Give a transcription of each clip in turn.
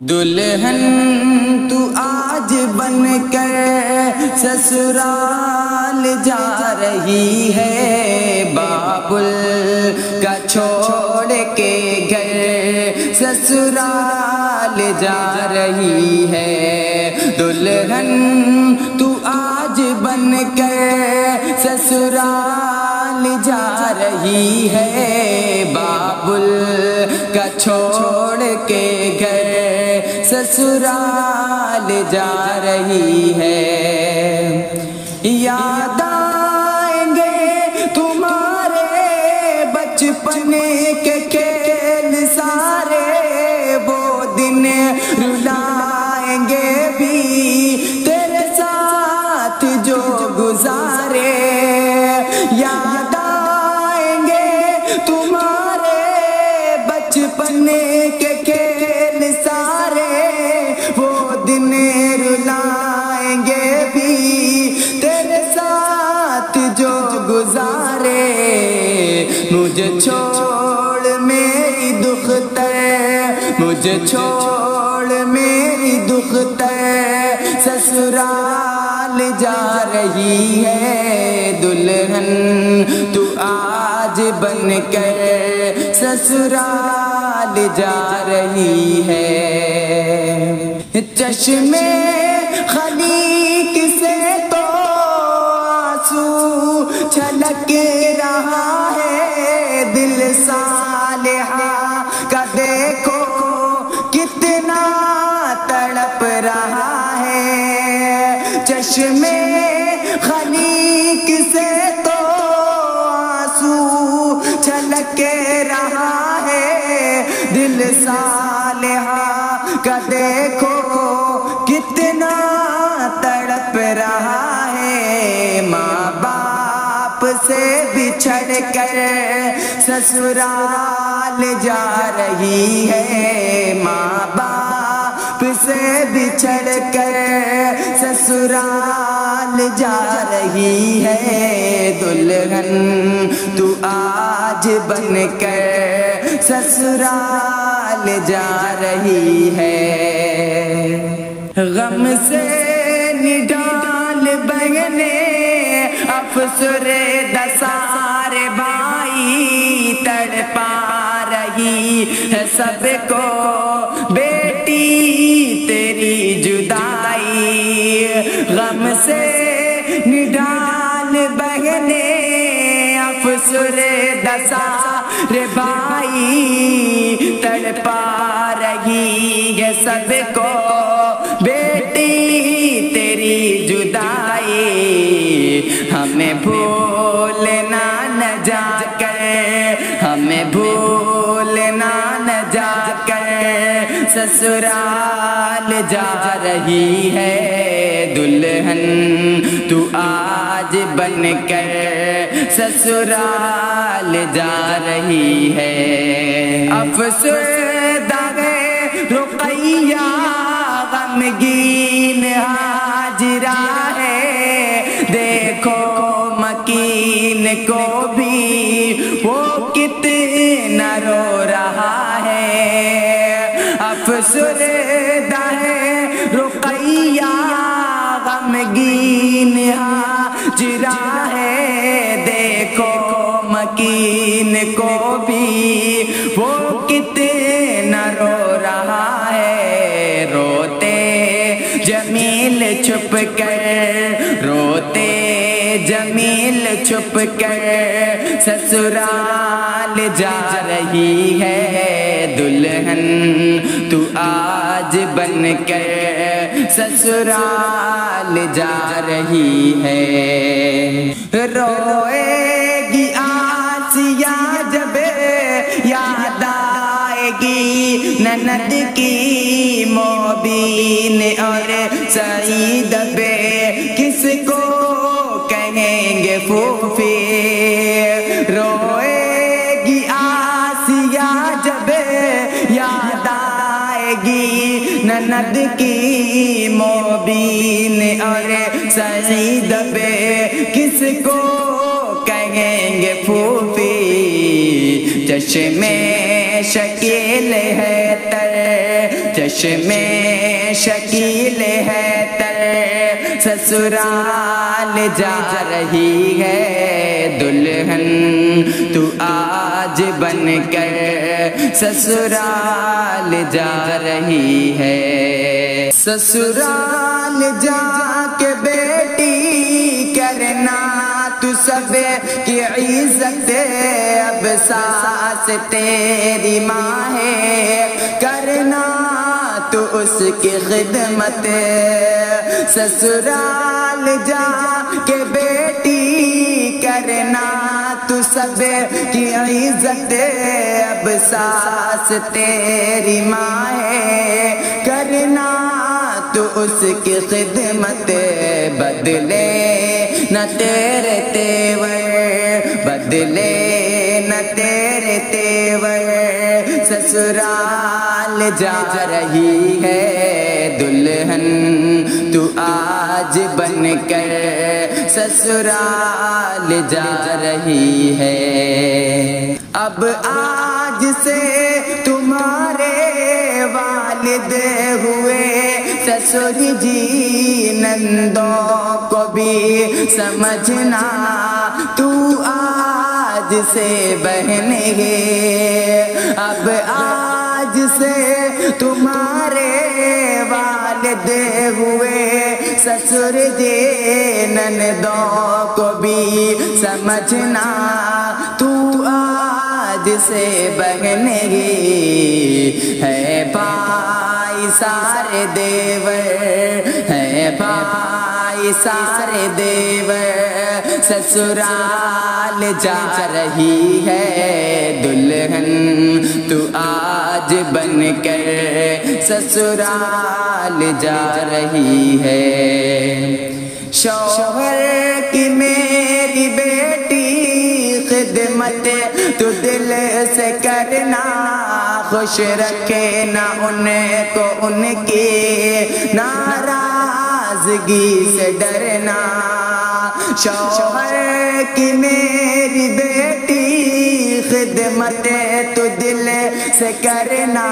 دلہن تو آج بن کر سسرال جا رہی ہے، بابل کا چھوڑ کے گھر سسرال جا رہی ہے۔ دلہن تو آج بن کر سسرال جا رہی ہے، بابل کا چھوڑ کے گھر سسرال جا رہی ہے۔ یاد آئیں گے تمہارے بچپن کے کھیل سارے، وہ دن رلائیں گے بھی تیرے ساتھ جو گزارے۔ یاد آئیں گے تمہارے بچپن کے کھیل سارے، وہ دن رلائیں گے بھی تیرے ساتھ جو گزارے۔ مجھے چھوڑ میری دختر، مجھے چھوڑ میری دختر سسرال جا رہی ہے۔ دلہن تو آج بن کر سسرال جا رہی ہے۔ چشم خلیق سے تو آنسو چھلک رہا ہے، دل صالحہ کا دیکھو کتنا تڑپ رہا ہے۔ چشم خلیق سے تو آنسو چھلک رہا ہے، دل صالحہ کا دیکھو کتنا تڑپ رہا ہے۔ ماں باپ سے بچھڑ کر سسرال جا رہی ہے، ماں باپ سے بچھڑ کر سسرال جا رہی ہے۔ دلہن تو آج بن کر سسرال جا رہی ہے۔ غم سے نڈال بہنے افسردہ سارے بھائی، تڑپا رہی ہے سب کو بیٹی تیری جدائی۔ غم سے نڈال بہنے افسردہ سارے بھائی، تڑپا رہی ہے سب کو بیٹی تیری جدائی۔ ہمیں بھولنا نہ جا کر، ہمیں بھولنا نہ جا کر سسرال جا رہی ہے۔ دلہن تو آج بن کر سسرال جا رہی ہے۔ افسردہ ہے رقیہ، غمگین ہاجرہ ہے، دیکھو مکین کو بھی وہ کتنا رو رہا ہے۔ افسردہ ہے رقیہ، غمگین ہاجرہ ہے، دیکھو مکین کو بھی وہ کتنا رو رہا ہے۔ روتے جمیل چھپ کر، روتے جمیل چھپ کر سسرال جا رہی ہے۔ دلہن تو آج بن کر سسرال جا رہی ہے۔ روئے گی آسیہ جب یاد آئے گی نند کی موبین، اور سعید بے کس کو کہیں گے پھوپھی۔ روئے گی آسیہ جب یاد آئے گی نند کی موبین، اور سعید بے کس کو کہیں گے پھوپھی۔ چشم شکیل ہے تر، چشم چشم شکیل ہے تر سسرال جا رہی ہے دلہن تو آج بن کر سسرال جا رہی ہے سسرال جا کے بیٹی کرنا تو سب کی عزت اب ساس تیری ماں ہے کرنا تو اس کی خدمت سسرال جا کے بیٹی کرنا تو سب کی عزت اب ساس تیری ماں ہے کرنا تو اس کی خدمت بدلے نہ تیرے تیور بدلے نہ تیرے تیور سسرال جا رہی ہے دلہن تو آج بن کر سسرال جا رہی ہے اب آج سے تمہارے والد ہوئے سسر جی نندوں کو بھی سمجھنا تو آج سے بہن ہے اب آج سے تمہارے والد ہوئے سسر جی نندوں کو بھی سمجھنا تو آج سے بہن ہے بھائی سارے دیور ہے بھائی سارے دیور سسرال جا رہی ہے دلہن تو آج بن کر سسرال جا رہی ہے شوہر کی میری بیٹی خدمت تو دل سے کرنا خوش رکھے نہ ان کو ان کی ناراضگی سے ڈرنا شوہر کی میری بیٹی خدمت تو دل سے کرنا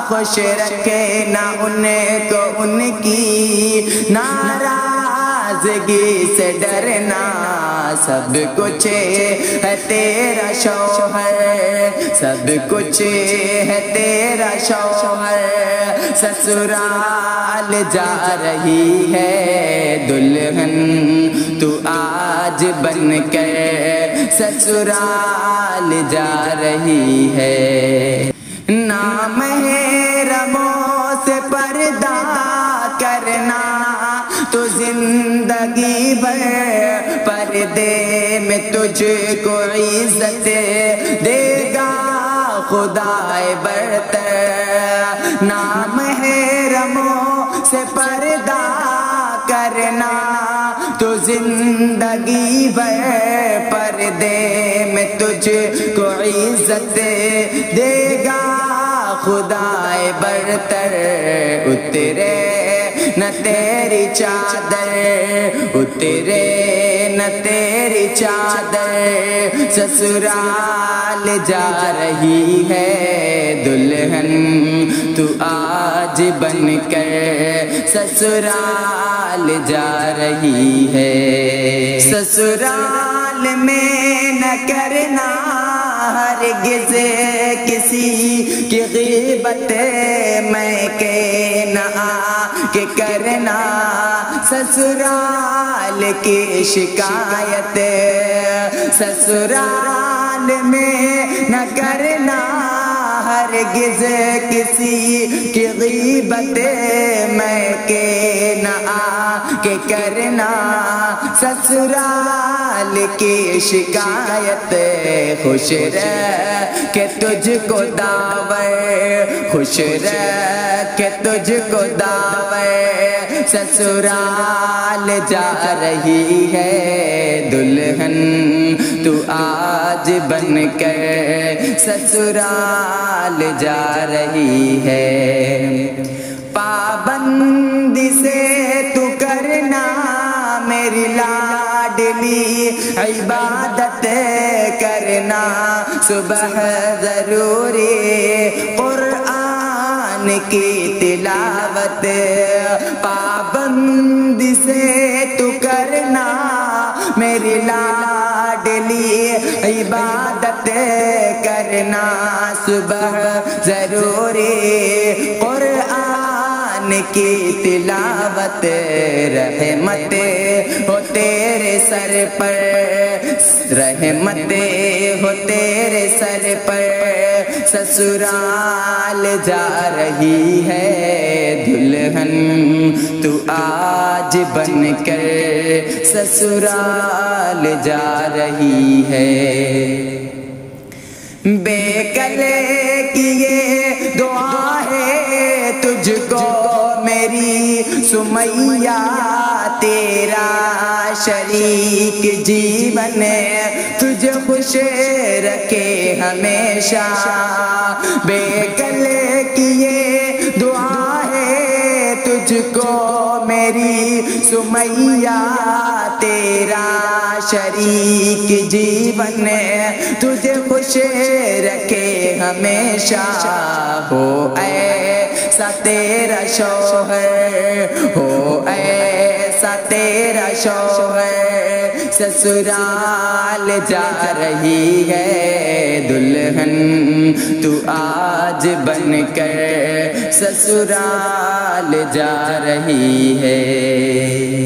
خوش رکھے نہ ان کو ان کی ناراضگی سے ڈرنا سب کچھ ہے تیرا شوہر سب کچھ ہے تیرا شوہر سسرال جا رہی ہے دلہن تو آج بن کر سسرال جا رہی ہے نامحرموں سے پردہ کرنا تو زندگی بھر پردے میں تجھ کو عزت دے گا خدائے برتر نامحرموں سے پردہ کرنا تو زندگی بھر پردے میں تجھ کو عزت دے گا خدائے برتر اترے نہ تیری چادر اترے نہ تیری چادر سسرال جا رہی ہے دلہن تو آج بن کر سسرال جا رہی ہے سسرال میں نہ کرنا ہرگز کسی کی غیبت میں کہ نہ کہ کرنا سسرال کی شکایت سسرال میں نہ کرنا ہرگز کسی کی غیبت میں کہ نہ کہ کرنا سسرال کی شکایت خوش رہ کہ تجھ کو دعوی خوش رہ کہ تجھ کو دعوی سسرال جا رہی ہے دلہن تو آج بن کر سسرال جا رہی ہے پابندی سے تو کرنا میری لاڈلی عبادت کرنا صبح ضروری قرآن قرآن کی تلاوت پابندی سے تو کرنا میری لاڈلی عبادت کرنا صبح ضروری قرآن کی تلاوت رحمت ہو تیرے سر پر رحمت ہو تیرے سر پر سسرال جا رہی ہے دلہن تو آج بن کر سسرال جا رہی ہے بے کلے کی یہ دعا ہے تجھ کو میری سمیہ تیرا شریک جیون تجھے خوش رکھے ہمیشہ بے کلے کی یہ دعا ہے تجھ کو میری سمیہ تیرا شریک جیون تجھے خوش رکھے ہمیشہ ہو ایسا تیرا شوہر ہو ایسا تیرا شوہر سسرال جا رہی ہے دلہن تو آج بن کر سسرال جا رہی ہے